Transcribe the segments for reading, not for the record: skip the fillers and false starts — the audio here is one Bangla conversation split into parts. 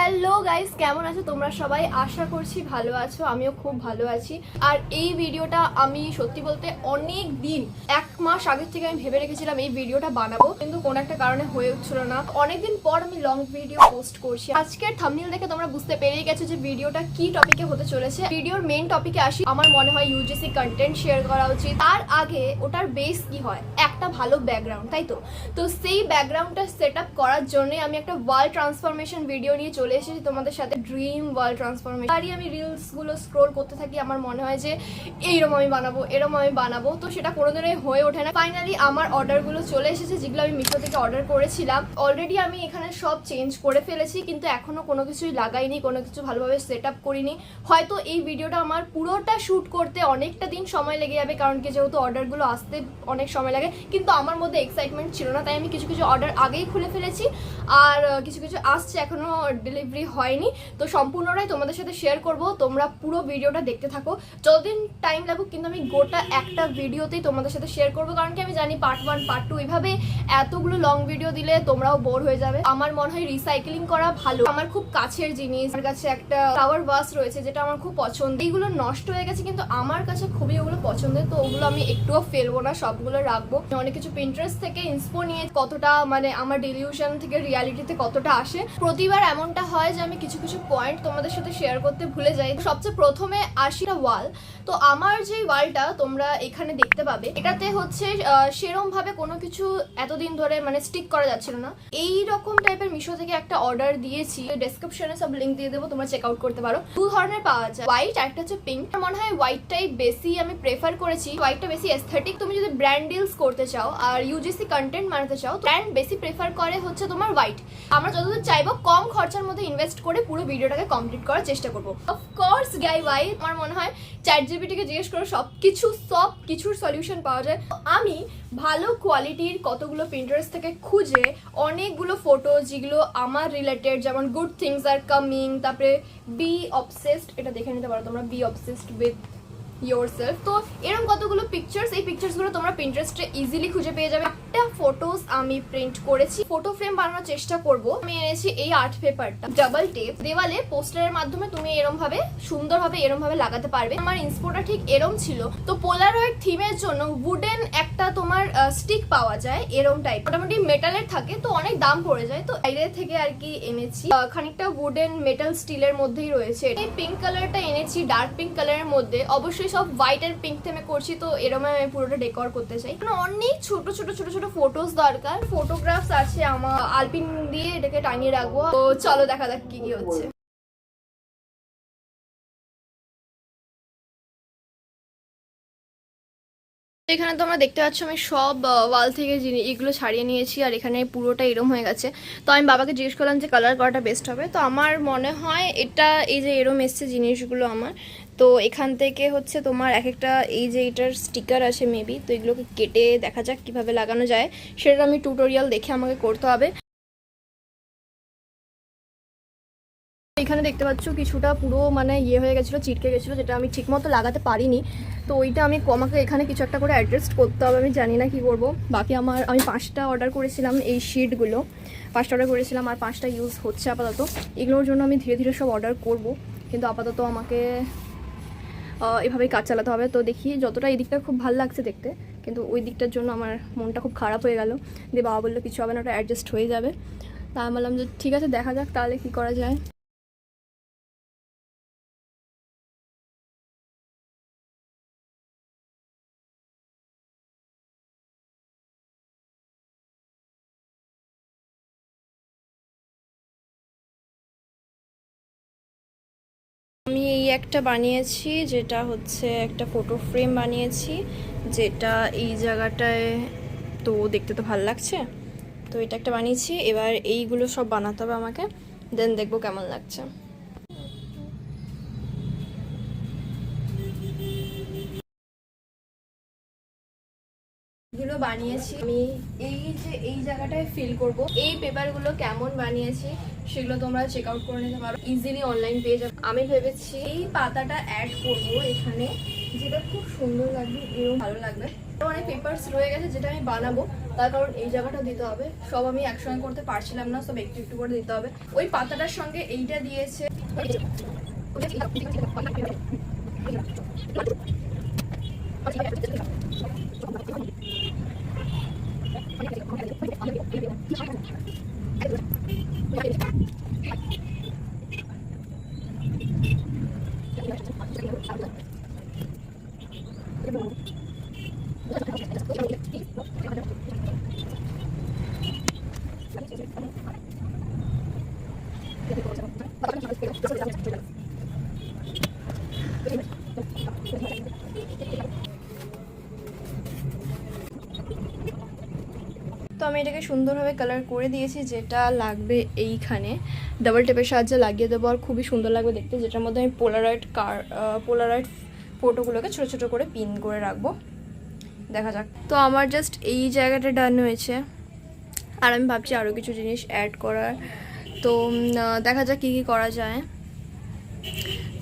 হ্যালো গাইস, কেমন আছো তোমরা সবাই? আশা করছি ভালো আছো, আমিও খুব ভালো আছি। আর এই ভিডিওটা আমি সত্যি বলতে অনেক দিন, 1 মাস আগে থেকে আমি ভেবে রেখেছিলাম এই ভিডিওটা বানাবো, কিন্তু কোনো একটা কারণে হয়ে উঠছিল না। অনেকদিন পর আমি লং ভিডিও পোস্ট করছি। আজকের থাম্বনেল দেখে তোমরা বুঝতে পেরেই গেছো যে ভিডিওটা কি টপিকে হতে চলেছে। ভিডিওর মেইন টপিকে আসি। আমার মনে হয় ইউজিসি কন্টেন্ট শেয়ার করা উচিত। তার আগে ওটার বেস কি হয়? একটা ভালো ব্যাকগ্রাউন্ড, তাই তো সেই ব্যাকগ্রাউন্ডটা সেট আপ করার জন্য আমি একটা ওয়ার্ল্ড ট্রান্সফরমেশন ভিডিও নিয়ে চলে এসেছি তোমাদের সাথে। Dream world transformation. তারই আমি রিলস গুলো স্ক্রোল করতে থাকি, আমার মনে হয় যে এইরকম আমি বানাবো, এরকম আমি বানাবো, তো সেটা কোনোদিনই হয়ে ওঠে না। ফাইনালি আমার অর্ডারগুলো চলে এসেছে, যেগুলো আমি মিশো থেকে অর্ডার করেছিলাম। অলরেডি আমি এখানে সব চেঞ্জ করে ফেলেছি, কিন্তু এখনো কোনো কিছুই লাগাইনি, কোনো কিছু ভালোভাবে সেট আপ করিনি। হয়তো এই ভিডিওটা আমার পুরোটা শ্যুট করতে অনেকটা দিন সময় লেগে যাবে, কারণ কি যেহেতু অর্ডারগুলো আসতে অনেক সময় লাগে। কিন্তু আমার মধ্যে এক্সাইটমেন্ট ছিল না, তাই আমি কিছু কিছু অর্ডার আগেই খুলে ফেলেছি, আর কিছু কিছু আসছে, এখনো ডেলিভারি হয়নি। তো সম্পূর্ণটাই তোমাদের সাথে শেয়ার করব, তোমরা পুরো ভিডিওটা দেখতে থাকো। যতদিন টাইম লাগুক, কিন্তু আমি গোটা একটা ভিডিওতেই তোমাদের সাথে শেয়ার করবো, কারণ কি আমি জানি পার্ট 1 পার্ট 2 এভাবে এতগুলো লং ভিডিও দিলে তোমরাও বোর হয়ে যাবে। আমার মনে হয় রিসাইক্লিং করা ভালো। আমার খুব কাছের জিনিস, আমার কাছে একটা ফ্লাওয়ার ভাস রয়েছে যেটা আমার খুব পছন্দ। এইগুলো নষ্ট হয়ে গেছে, কিন্তু আমার কাছে খুবই ওগুলো পছন্দের, তো ওগুলো আমি একটুও ফেলবো না, সবগুলো রাখবো। অনেক কিছু পিন্টারেস্ট থেকে ইন্সপো নিয়ে কতটা মানে আমার ডিলিউশন থেকে রিয়ালিটিতে কতটা আসে। প্রতিবার এমনটা হয় যে আমি কিছু কিছু পয়েন্ট তোমাদের সাথে শেয়ার করতে ভুলে যাই। সবচেয়ে প্রথমে আসি ওয়াল। তো আমার যে ওয়ালটা তোমরা এখানে দেখতে পাবে, এটাতে হচ্ছে সেরম ভাবে কোনো কিছু এতদিন ধরে মানে স্টিক করা যাচ্ছিল না। এই রকম টাইপের মিশো থেকে একটা অর্ডার দিয়েছি, ডেসক্রিপশনে সব লিঙ্ক দিয়ে দেবো, তোমরা চেক আউট করতে পারো। 2 ধরনের পাওয়া যায়, হোয়াইট আর একটা হচ্ছে পিঙ্ক। মনে হয় হোয়াইটটাই বেশি আমি প্রেফার করেছি, হোয়াইটটা বেশি এস্থেটিক। তুমি যদি ব্র্যান্ড ডিলস করতে চাও আর ইউজিসি কন্টেন্ট বানাতে চাও, ব্র্যান্ড বেশি প্রেফার করে হচ্ছে তোমার হোয়াইট। আমরা যতদূর চাইবো কম খরচার মধ্যে ইনভেস্ট করে পুরো ভিডিওটাকে কমপ্লিট করার চেষ্টা করবো। অফকোর্স গাই আমার মনে হয় চ্যাটজিপিটিকে জিজ্ঞেস করে সব কিছুর সলিউশন পাওয়া যায়। আমি ভালো কোয়ালিটির কতগুলো পিন্টারেস্ট থেকে খুঁজে অনেকগুলো ফটো যেগুলো আমার রিলেটেড, যেমন গুড থিংস আর কামিং, তারপরে বি অবসেসড, এটা দেখে নিতে পারো তোমরা, বি অবসেসড উইথ yourself। তো এরকম কতগুলো পিকচার্স, এই পিকচার্সগুলো তোমরা পিন্টারেস্টে ইজিলি খুঁজে পেয়ে যাবে। একটা ফটোস আমি প্রিন্ট করেছি, ফটো ফ্রেম বানানোর চেষ্টা করব। আমি এনেছি এই আর্ট পেপারটা, ডাবল টেপ। দেওয়ালে পোস্টারের মাধ্যমে তুমি এরম ভাবে সুন্দরভাবে এরম ভাবে লাগাতে পারবে। আমার ইন্সপোটা ঠিক এরম ছিল। তো পোলারয়েড থিমের জন্য উডেন একটা তোমার স্টিক পাওয়া যায় এরম টাইপ, মোটামুটি মেটালের থাকে, তো অনেক দাম পড়ে যায়। তো বাইরে থেকে আর কি এনেছি, খানিকটা উডেন মেটাল স্টিলের মধ্যেই রয়েছে। এই পিঙ্ক কালারটা এনেছি, ডার্ক পিঙ্ক কালারের মধ্যে। অবশ্যই সব হোয়াইট আর পিঙ্ক থেমে করছি, তো এরকম আমি পুরোটা ডেকোর করতে চাই। অনেক ছোট ছোট ছোট ছোট ফটোস দরকার। ফটোগ্রাফস আছে আমার, আলপিন দিয়ে এটাকে টাঙিয়ে রাখবো। তো চলো দেখা যাক কি কি হচ্ছে। এখানে তোমরা দেখতে পাচ্ছ আমি সব ওয়াল থেকে এগুলো ছাড়িয়ে নিয়েছি, আর এখানে পুরোটা এরম হয়ে গেছে। তো আমি বাবাকে জিজ্ঞেস করলাম যে কালার করাটা বেস্ট হবে। তো আমার মনে হয় এটা, এই যে এরম এসছে জিনিসগুলো আমার, তো এখান থেকে হচ্ছে তোমার এক একটা এই যে এটার স্টিকার আছে মেবি, তো এগুলোকে কেটে দেখা যাক কিভাবে লাগানো যায়, সেটা আমি টিউটোরিয়াল দেখে আমাকে করতে হবে। এখানে দেখতে পাচ্ছ কিছুটা পুরো মানে ইয়ে হয়ে গেছিলো, চিটকে গেছিলো, যেটা আমি ঠিক মতো লাগাতে পারিনি। তো ওইটা আমাকে এখানে কিছু একটা করে অ্যাডজাস্ট করতে হবে, আমি জানি না কি করব। বাকি আমি 5টা অর্ডার করেছিলাম, এই শিটগুলো 5টা অর্ডার করেছিলাম, আর 5টা ইউজ হচ্ছে আপাতত। এগুলোর জন্য আমি ধীরে ধীরে সব অর্ডার করব, কিন্তু আপাতত আমাকে এভাবেই কাজ চালাতে হবে। তো দেখি, যতটা এই দিকটা খুব ভালো লাগছে দেখতে, কিন্তু ওই দিকটার জন্য আমার মনটা খুব খারাপ হয়ে গেল। দিয়ে বাবা বললো কিছু হবে না, ওটা অ্যাডজাস্ট হয়ে যাবে। তা আমি বললাম যে ঠিক আছে, দেখা যাক তাহলে কী করা যায়। আমি এই একটা বানিয়েছি, যেটা হচ্ছে একটা ফটো ফ্রেম বানিয়েছি, যেটা এই জায়গাটায়, তো দেখতে তো ভালো লাগছে। তো এটা একটা বানিয়েছি, এবার এইগুলো সব বানাতে হবে আমাকে, দেন দেখবো কেমন লাগছে। গুলো বানিয়েছি আমি, এই যে এই জায়গাটায় ফিল করব। এই পেপারগুলো কেমন বানিয়েছি সেগুলো তোমরা চেক আউট করে নিতে পারো, ইজিলি অনলাইন পেয়ে যাবে। আমি ভেবেছি এই পাতাটা অ্যাড করব এখানে, যেটা খুব সুন্দর লাগবে, এরকম ভালো লাগবে। অনেক পেপারস রয়ে গেছে যেটা আমি বানাবো, তার কারণ এই জায়গাটা দিতে হবে। সব আমি একসঙ্গে করতে পারছিলাম না, সব একটু একটু করে দিতে হবে। ওই পাতাটার সঙ্গে এইটা দিয়েছে। তো আমি এটাকে সুন্দরভাবে কালার করে দিয়েছি, যেটা লাগবে এইখানে ডাবল টেপের সাহায্যে লাগিয়ে দেবো, আর খুবই সুন্দর লাগবে দেখতে। যেটার মধ্যে আমি পোলারয়েড ফটোগুলোকে ছোটো ছোটো করে পিন করে রাখবো। দেখা যাক। তো আমার জাস্ট এই জায়গাটা ডান হয়েছে, আর আমি ভাবছি আরও কিছু জিনিস অ্যাড করার। তো দেখা যাক কী কী করা যায়।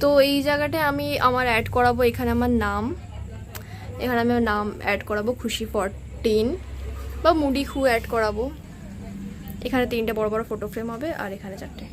তো এই জায়গাটায় আমি আমার অ্যাড করাবো, এখানে আমার নাম, এখানে আমি আমার নাম অ্যাড করাবো খুশি 14 বা মুডি খু অ্যাড করাবো। এখানে 3টে বড় বড় ফটো ফ্রেম হবে, আর এখানে 4টে।